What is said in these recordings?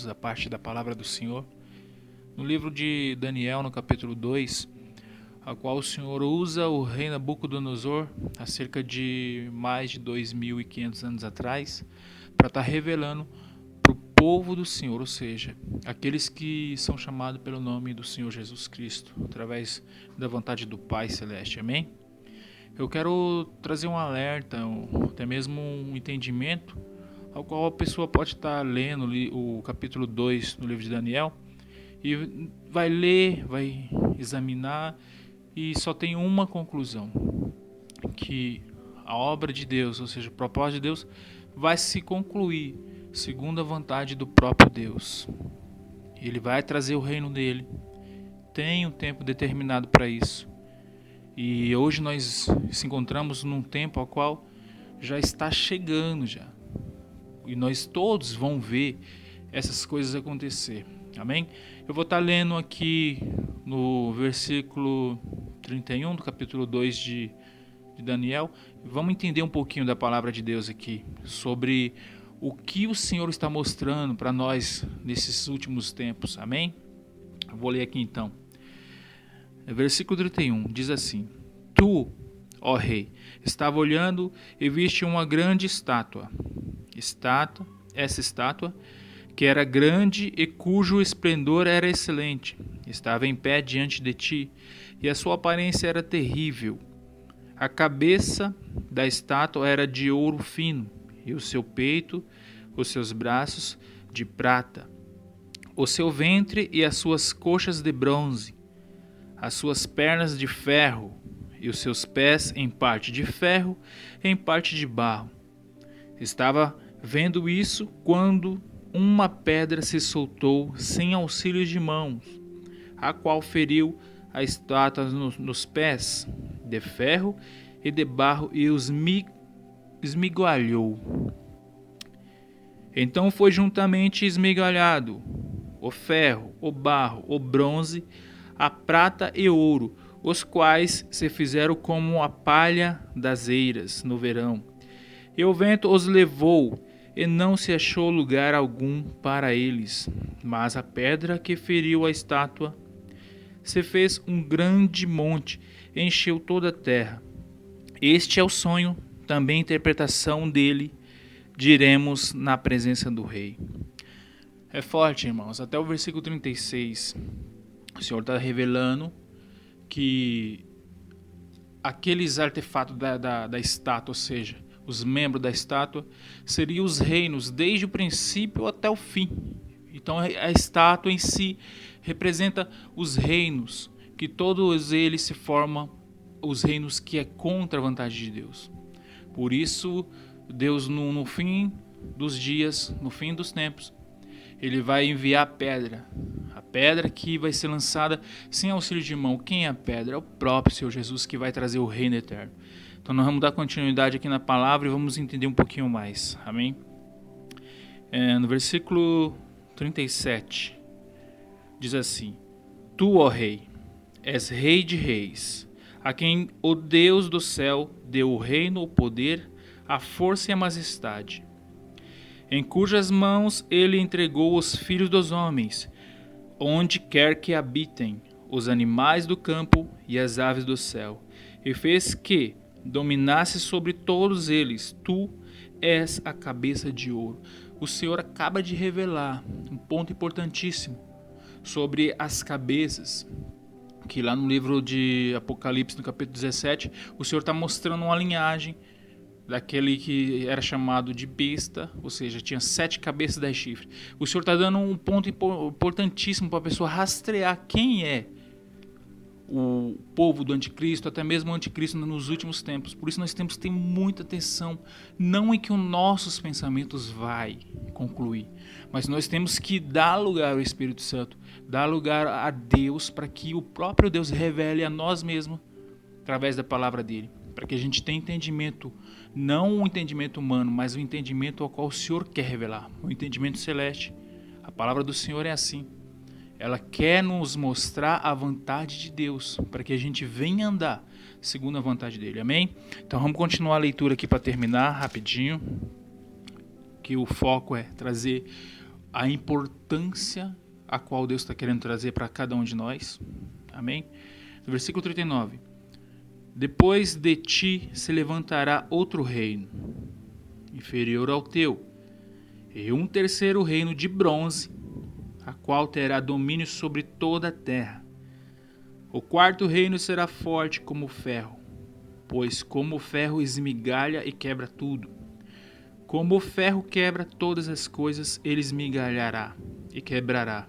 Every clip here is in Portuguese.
a parte da palavra do Senhor, no livro de Daniel, no capítulo 2, a qual o Senhor usa o rei Nabucodonosor, há cerca de mais de 2.500 anos atrás, para estar revelando para o povo do Senhor, ou seja, aqueles que são chamados pelo nome do Senhor Jesus Cristo, através da vontade do Pai Celeste, amém? Eu quero trazer um alerta, até mesmo um entendimento, ao qual a pessoa pode estar lendo o capítulo 2 do livro de Daniel, e vai ler, vai examinar, e só tem uma conclusão: que a obra de Deus, ou seja, o propósito de Deus, vai se concluir segundo a vontade do próprio Deus. Ele vai trazer o reino dele, tem um tempo determinado para isso. E hoje nós nos encontramos num tempo ao qual já está chegando já. E nós todos vamos ver essas coisas acontecer. Amém? Eu vou estar lendo aqui no versículo 31 do capítulo 2 de Daniel. Vamos entender um pouquinho da palavra de Deus aqui, sobre o que o Senhor está mostrando para nós nesses últimos tempos. Amém? Eu vou ler aqui então. Versículo 31 diz assim: Tu, ó rei, estava olhando e viste uma grande estátua. Essa estátua, que era grande e cujo esplendor era excelente, estava em pé diante de ti, e a sua aparência era terrível. A cabeça da estátua era de ouro fino, e o seu peito, os seus braços, de prata, o seu ventre e as suas coxas de bronze, as suas pernas de ferro, e os seus pés em parte de ferro, em parte de barro. Estava vendo isso quando uma pedra se soltou sem auxílio de mãos, a qual feriu a estátua nos pés, de ferro e de barro, e os esmigalhou. Então foi juntamente esmigalhado o ferro, o barro, o bronze, a prata e ouro, os quais se fizeram como a palha das eiras no verão. E o vento os levou, e não se achou lugar algum para eles. Mas a pedra que feriu a estátua se fez um grande monte, e encheu toda a terra. Este é o sonho, também a interpretação dele, diremos na presença do rei. É forte, irmãos. Até o versículo 36, o Senhor está revelando que aqueles artefatos da estátua, ou seja, os membros da estátua, seriam os reinos desde o princípio até o fim. Então a estátua em si representa os reinos, que todos eles se formam os reinos que é contra a vontade de Deus. Por isso, Deus no fim dos dias, no fim dos tempos, ele vai enviar a pedra que vai ser lançada sem auxílio de mão. Quem é a pedra? É o próprio Senhor Jesus, que vai trazer o reino eterno. Então nós vamos dar continuidade aqui na palavra e vamos entender um pouquinho mais. Amém? No versículo 37 diz assim: Tu, ó rei, és rei de reis, a quem o Deus do céu deu o reino, o poder, a força e a majestade, em cujas mãos ele entregou os filhos dos homens, onde quer que habitem, os animais do campo e as aves do céu, e fez que dominasse sobre todos eles. Tu és a cabeça de ouro. O Senhor acaba de revelar um ponto importantíssimo sobre as cabeças, que lá no livro de Apocalipse, no capítulo 17, o Senhor está mostrando uma linhagem daquele que era chamado de besta, ou seja, tinha 7 cabeças e 10 chifres. O Senhor está dando um ponto importantíssimo para a pessoa rastrear quem é o povo do anticristo, até mesmo o anticristo nos últimos tempos. Por isso nós temos que ter muita atenção, não em que os nossos pensamentos vai concluir, mas nós temos que dar lugar ao Espírito Santo, dar lugar a Deus, para que o próprio Deus revele a nós mesmos através da palavra dele, para que a gente tenha entendimento, não o entendimento humano, mas o entendimento ao qual o Senhor quer revelar, o entendimento celeste. A palavra do Senhor é assim. Ela quer nos mostrar a vontade de Deus, para que a gente venha andar segundo a vontade dele. Amém? Então vamos continuar a leitura aqui para terminar rapidinho, que o foco é trazer a importância a qual Deus está querendo trazer para cada um de nós. Amém? No versículo 39. Depois de ti se levantará outro reino, inferior ao teu, e um terceiro reino de bronze, a qual terá domínio sobre toda a terra. O quarto reino será forte como o ferro, pois como o ferro esmigalha e quebra tudo, como o ferro quebra todas as coisas, ele esmigalhará e quebrará.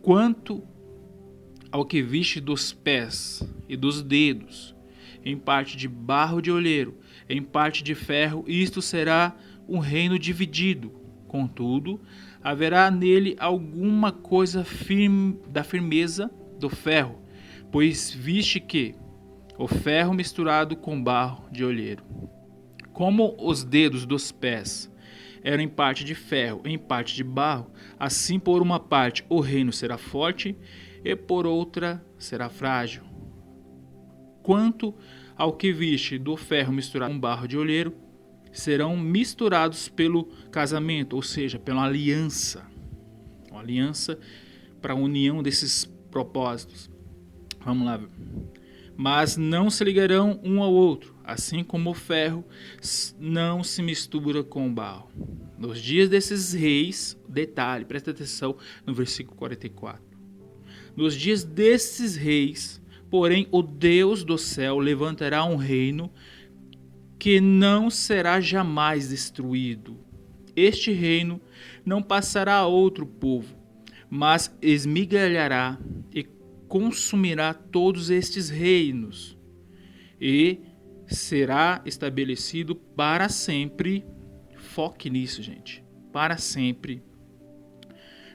Quanto ao que viste dos pés e dos dedos, em parte de barro de olheiro, em parte de ferro, isto será um reino dividido. Contudo, haverá nele alguma coisa da firmeza do ferro, pois viste que o ferro misturado com barro de olheiro. Como os dedos dos pés eram em parte de ferro, em parte de barro, assim por uma parte o reino será forte, e por outra será frágil. Quanto ao que viste do ferro misturado com barro de olheiro, serão misturados pelo casamento, ou seja, pela aliança. Uma aliança para a união desses propósitos. Vamos lá. Mas não se ligarão um ao outro, assim como o ferro não se mistura com o barro. Nos dias desses reis, detalhe, presta atenção no versículo 44. Nos dias desses reis, porém, o Deus do céu levantará um reino que não será jamais destruído. Este reino não passará a outro povo, mas esmigalhará e consumirá todos estes reinos, e será estabelecido para sempre. Foque nisso, gente. Para sempre.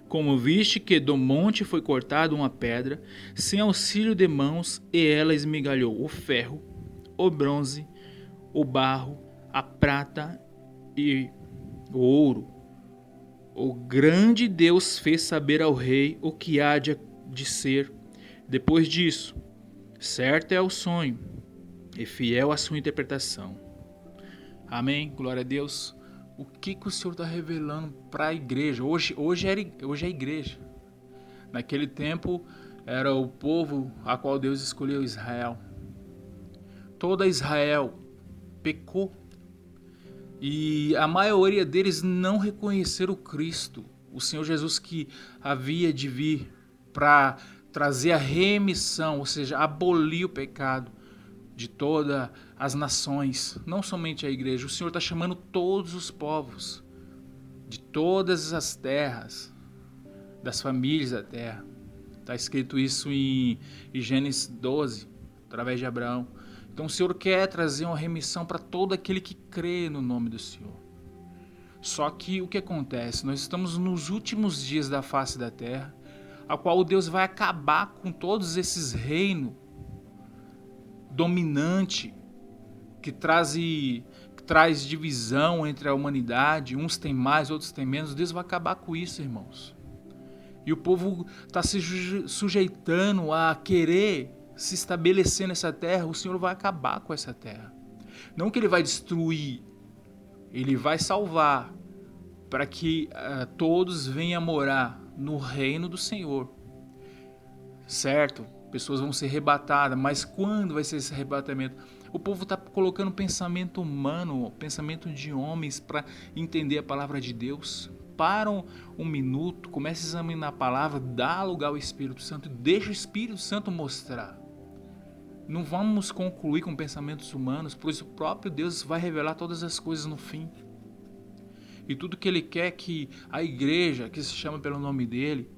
Como viste que do monte foi cortada uma pedra, sem auxílio de mãos, e ela esmigalhou o ferro, o bronze, o barro, a prata e o ouro. O grande Deus fez saber ao rei o que há de ser depois disso. Certo é o sonho, e fiel a sua interpretação. Amém? Glória a Deus. O que o Senhor está revelando para a igreja? Hoje é a igreja. Naquele tempo era o povo a qual Deus escolheu, Israel. Toda Israel pecou. E a maioria deles não reconheceram o Cristo, o Senhor Jesus, que havia de vir para trazer a remissão, ou seja, abolir o pecado de todas as nações, não somente a igreja. O Senhor está chamando todos os povos, de todas as terras, das famílias da terra. Está escrito isso em Gênesis 12, através de Abraão. Então o Senhor quer trazer uma remissão para todo aquele que crê no nome do Senhor. Só que o que acontece? Nós estamos nos últimos dias da face da terra, a qual Deus vai acabar com todos esses reinos dominante que traz divisão entre a humanidade, uns têm mais, outros têm menos. Deus vai acabar com isso, irmãos. E o povo está se sujeitando a querer se estabelecer nessa terra. O Senhor vai acabar com essa terra. Não que Ele vai destruir, Ele vai salvar, para que todos venham morar no reino do Senhor. Certo? Pessoas vão ser arrebatadas, mas quando vai ser esse arrebatamento? O povo está colocando pensamento humano, pensamento de homens para entender a palavra de Deus. Para um minuto, comece a examinar a palavra, dá lugar ao Espírito Santo, deixa o Espírito Santo mostrar. Não vamos concluir com pensamentos humanos, pois o próprio Deus vai revelar todas as coisas no fim. E tudo que Ele quer que a igreja, que se chama pelo nome dEle,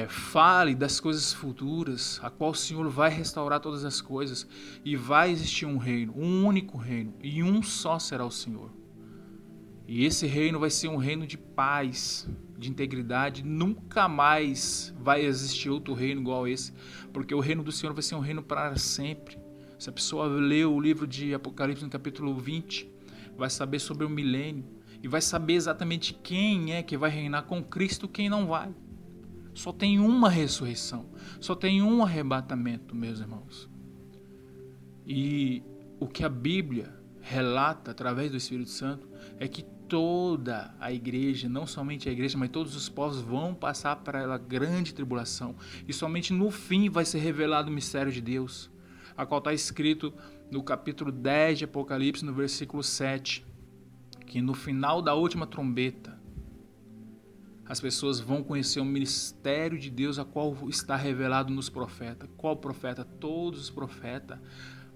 fale das coisas futuras, a qual o Senhor vai restaurar todas as coisas, e vai existir um reino, um único reino, e um só será o Senhor. E esse reino vai ser um reino de paz, de integridade. Nunca mais vai existir outro reino igual a esse, porque o reino do Senhor vai ser um reino para sempre. Se a pessoa ler o livro de Apocalipse no capítulo 20, vai saber sobre o milênio, e vai saber exatamente quem é que vai reinar com Cristo e quem não vai. Só tem uma ressurreição, só tem um arrebatamento, meus irmãos. E o que a Bíblia relata através do Espírito Santo é que toda a igreja, não somente a igreja, mas todos os povos vão passar por ela grande tribulação. E somente no fim vai ser revelado o mistério de Deus, a qual está escrito no capítulo 10 de Apocalipse, no versículo 7, que no final da última trombeta, as pessoas vão conhecer o mistério de Deus, a qual está revelado nos profetas. Qual profeta? Todos os profetas,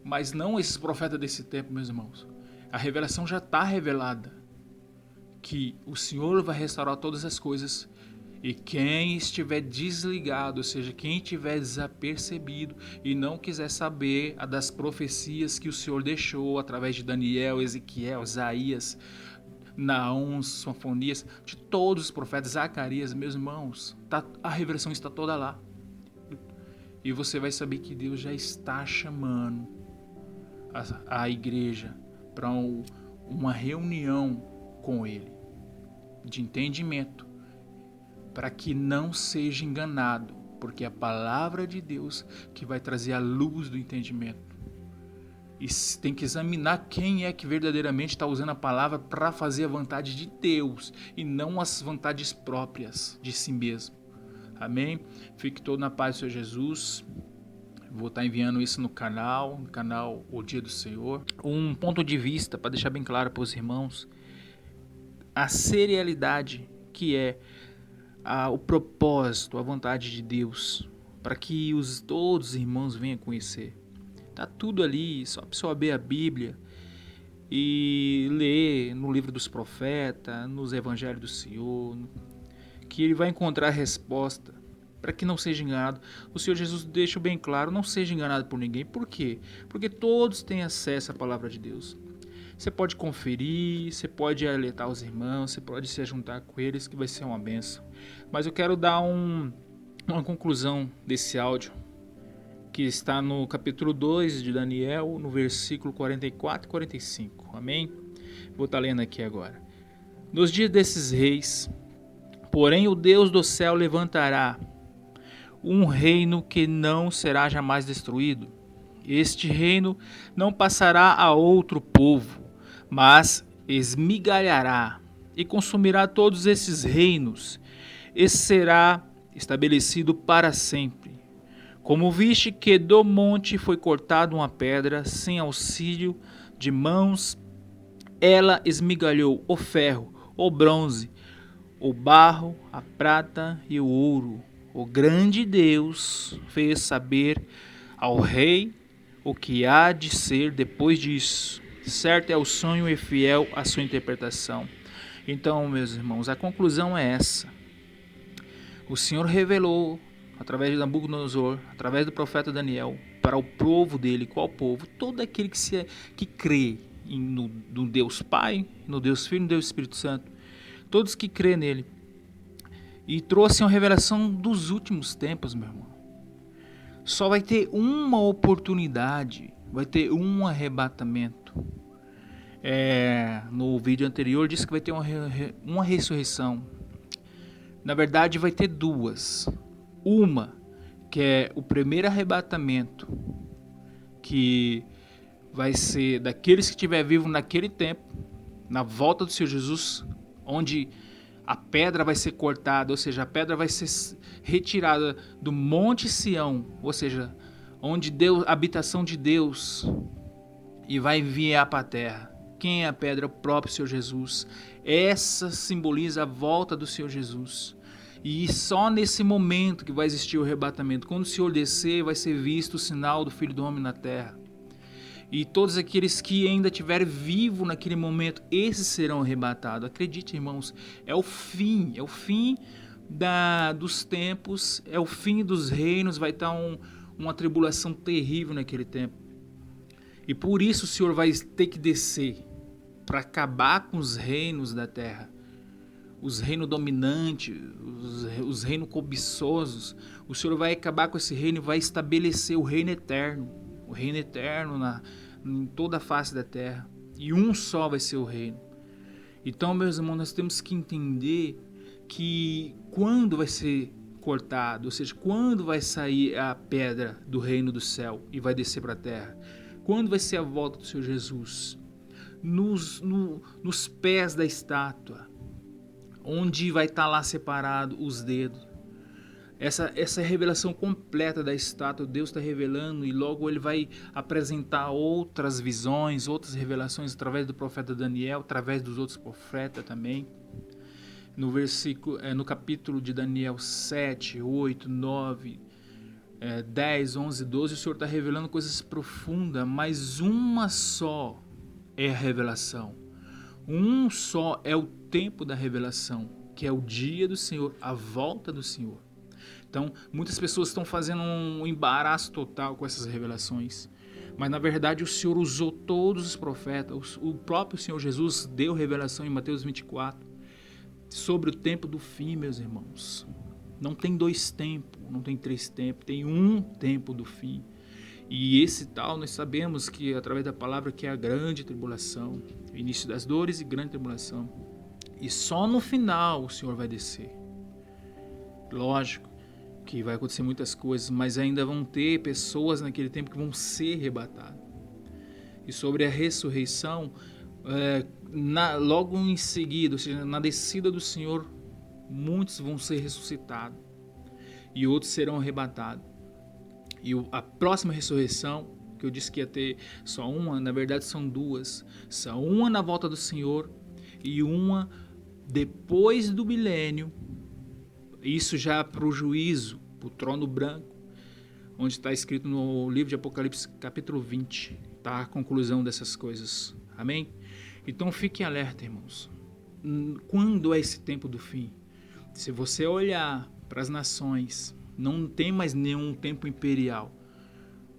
mas não esses profetas desse tempo, meus irmãos. A revelação já está revelada, que o Senhor vai restaurar todas as coisas, e quem estiver desligado, ou seja, quem estiver desapercebido e não quiser saber das profecias que o Senhor deixou através de Daniel, Ezequiel, Isaías, Naum, Sofonias, de todos os profetas, Zacarias, meus irmãos, a revelação está toda lá. E você vai saber que Deus já está chamando a igreja para uma reunião com Ele, de entendimento, para que não seja enganado, porque é a palavra de Deus que vai trazer a luz do entendimento. E tem que examinar quem é que verdadeiramente está usando a palavra para fazer a vontade de Deus e não as vontades próprias de si mesmo. Amém? Fique todo na paz do Senhor Jesus. Vou estar enviando isso no canal O Dia do Senhor. Um ponto de vista para deixar bem claro para os irmãos, a serialidade que é o propósito, a vontade de Deus, para que todos os irmãos venham conhecer. Tá tudo ali, só a pessoa abrir a Bíblia e ler no livro dos profetas, nos evangelhos do Senhor, que ele vai encontrar a resposta, para que não seja enganado. O Senhor Jesus deixa bem claro, não seja enganado por ninguém. Por quê? Porque todos têm acesso à palavra de Deus. Você pode conferir, você pode alertar os irmãos, você pode se juntar com eles, que vai ser uma bênção. Mas eu quero dar uma conclusão desse áudio, que está no capítulo 2 de Daniel, no versículo 44 e 45. Amém? Vou estar lendo aqui agora. Nos dias desses reis, porém o Deus do céu levantará um reino que não será jamais destruído. Este reino não passará a outro povo, mas esmigalhará e consumirá todos esses reinos, e será estabelecido para sempre. Como viste que do monte foi cortada uma pedra sem auxílio de mãos, ela esmigalhou o ferro, o bronze, o barro, a prata e o ouro. O grande Deus fez saber ao rei o que há de ser depois disso. Certo é o sonho e fiel a sua interpretação. Então, meus irmãos, a conclusão é essa. O Senhor revelou através de Nabucodonosor, através do profeta Daniel, para o povo dele. Qual povo? Todo aquele que crê no Deus Pai, no Deus Filho e no Deus Espírito Santo. Todos que crê nele. E trouxe uma revelação dos últimos tempos, meu irmão. Só vai ter uma oportunidade, vai ter um arrebatamento. No vídeo anterior disse que vai ter uma ressurreição. Na verdade vai ter duas. Uma, que é o primeiro arrebatamento, que vai ser daqueles que estiver vivo naquele tempo, na volta do Senhor Jesus, onde a pedra vai ser cortada, ou seja, a pedra vai ser retirada do Monte Sião, ou seja, onde Deus, a habitação de Deus, e vai enviar para a terra. Quem é a pedra? O próprio Senhor Jesus. Essa simboliza a volta do Senhor Jesus. E só nesse momento que vai existir o arrebatamento. Quando o Senhor descer, vai ser visto o sinal do Filho do Homem na terra. E todos aqueles que ainda estiverem vivos naquele momento, esses serão arrebatados. Acredite, irmãos, é o fim dos tempos, é o fim dos reinos, vai estar uma tribulação terrível naquele tempo. E por isso o Senhor vai ter que descer para acabar com os reinos da terra. Os reinos dominantes, os reinos cobiçosos. O Senhor vai acabar com esse reino e vai estabelecer o reino eterno. O reino eterno em toda a face da terra. E um só vai ser o reino. Então, meus irmãos, nós temos que entender que quando vai ser cortado, ou seja, quando vai sair a pedra do reino do céu e vai descer para a terra, quando vai ser a volta do Senhor Jesus, nos pés da estátua, onde vai estar lá separado os dedos. Essa revelação completa da estátua, Deus está revelando, e logo ele vai apresentar outras visões, outras revelações através do profeta Daniel, através dos outros profetas também. No capítulo de Daniel 7, 8, 9, 10, 11, 12, o Senhor está revelando coisas profundas, mas uma só é a revelação. Um só é o tempo da revelação, que é o dia do Senhor, a volta do Senhor. Então, muitas pessoas estão fazendo um embaraço total com essas revelações. Mas, na verdade, o Senhor usou todos os profetas. O próprio Senhor Jesus deu revelação em Mateus 24 sobre o tempo do fim, meus irmãos. Não tem 2 tempos, não tem 3 tempos, tem um tempo do fim. E esse tal, nós sabemos que, através da palavra, que é a grande tribulação, o início das dores e grande tribulação. E só no final o Senhor vai descer. Lógico que vai acontecer muitas coisas, mas ainda vão ter pessoas naquele tempo que vão ser arrebatadas. E sobre a ressurreição, logo em seguida, ou seja, na descida do Senhor, muitos vão ser ressuscitados e outros serão arrebatados. E a próxima ressurreição, que eu disse que ia ter só uma, na verdade são 2. São uma na volta do Senhor e uma depois do milênio. Isso já para o juízo, para o trono branco, onde está escrito no livro de Apocalipse, capítulo 20, tá? A conclusão dessas coisas. Amém? Então fiquem alerta, irmãos. Quando é esse tempo do fim? Se você olhar para as nações, não tem mais nenhum tempo imperial,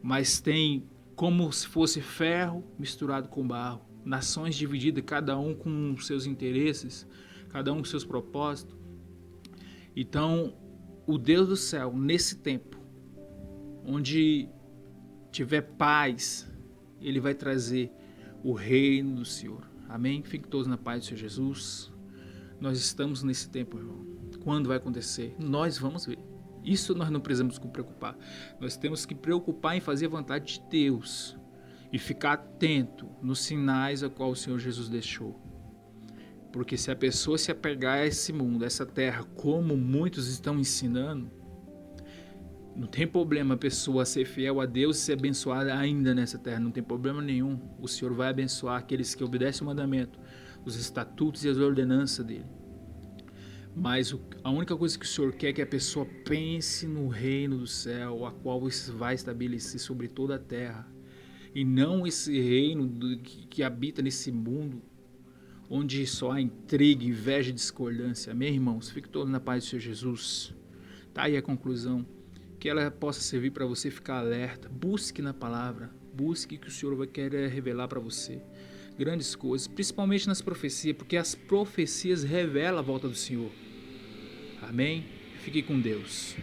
mas tem como se fosse ferro misturado com barro. Nações divididas, cada um com seus interesses, cada um com seus propósitos. Então, o Deus do céu, nesse tempo, onde tiver paz, Ele vai trazer o reino do Senhor. Amém? Fiquem todos na paz do Senhor Jesus. Nós estamos nesse tempo, irmão. Quando vai acontecer? Nós vamos ver. Isso nós não precisamos nos preocupar. Nós temos que preocupar em fazer a vontade de Deus e ficar atento nos sinais a qual o Senhor Jesus deixou. Porque se a pessoa se apegar a esse mundo, a essa terra, como muitos estão ensinando, não tem problema a pessoa ser fiel a Deus e ser abençoada ainda nessa terra. Não tem problema nenhum. O Senhor vai abençoar aqueles que obedecem o mandamento, os estatutos e as ordenanças dele. Mas a única coisa que o Senhor quer é que a pessoa pense no reino do céu, a qual vai estabelecer sobre toda a terra. E não esse reino que habita nesse mundo, onde só há intriga, inveja e discordância. Amém, irmãos? Fique todos na paz do Senhor Jesus. Tá aí a conclusão. Que ela possa servir para você ficar alerta. Busque na palavra. Busque que o Senhor vai querer revelar para você grandes coisas, principalmente nas profecias, porque as profecias revelam a volta do Senhor. Amém? Fique com Deus.